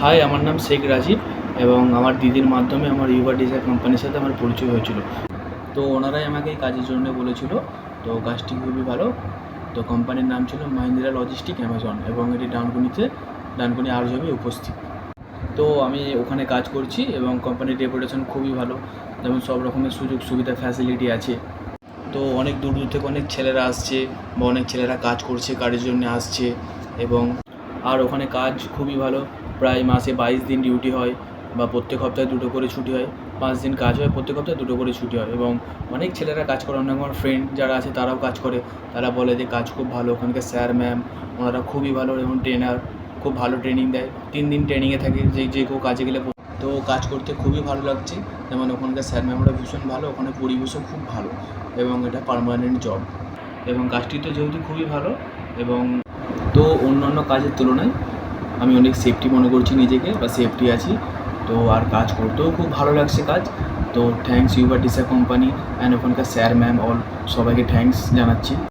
High, আমার নাম শেখ রাজীব এবং আমার দিদির মাধ্যমে আমার ইউবার ডিজাইন কোম্পানির সাথে আমার পরিচয় হয়েছিল। তো ওনারাই আমাকে এই কাজের জন্য বলেছিল। তো কাজটি খুবই ভালো। তো কোম্পানির নাম ছিল মাহিন্দ্রা লজিস্টিক অ্যামাজন এবং এটি ডানকুনি আরজবে উপস্থিত। তো আমি ওখানে কাজ করছি এবং কোম্পানির রেপুটেশন খুবই ভালো, যেমন সব রকমের সুযোগ সুবিধা ফ্যাসিলিটি আছে। তো অনেক দূর দূর থেকে অনেক ছেলেরা আসছে বা অনেক ছেলেরা কাজ করছে, কাজের জন্য আসছে। এবং আর ওখানে কাজ খুবই ভালো। প্রায় মাসে 22 দিন ডিউটি হয় বা প্রত্যেক সপ্তাহে 2টো করে ছুটি হয়। 5 দিন কাজ হয়, প্রত্যেক সপ্তাহে 2টো করে ছুটি হয় এবং অনেক ছেলেরা কাজ করে। অনেক আমার ফ্রেন্ড যারা আছে তারাও কাজ করে। তারা বলে যে কাজ খুব ভালো, ওখানকার স্যার ম্যাম ওনারা খুবই ভালো এবং ট্রেনার খুব ভালো ট্রেনিং দেয়। 3 দিন ট্রেনিংয়ে থাকে যে কেউ কাজে গেলে। তো কাজ করতে খুবই ভালো লাগছে। যেমন ওখানকার স্যার ম্যামরা ভীষণ ভালো, ওখানে পরিবেশও খুব ভালো এবং এটা পার্মানেন্ট জব এবং কাজটি তো যেহেতু খুবই ভালো এবং তো অন্যান্য কাজের তুলনায় আমি অনেক সেফটি মনে করছি নিজেকে বা সেফটি আছি। তো আর কাজ করতেও খুব ভালো লাগছে কাজ। তো থ্যাঙ্কস ইউবার ডিসা কোম্পানি অ্যান্ড ওখানকার স্যার ম্যাম অল সবাইকে থ্যাঙ্কস জানাচ্ছি।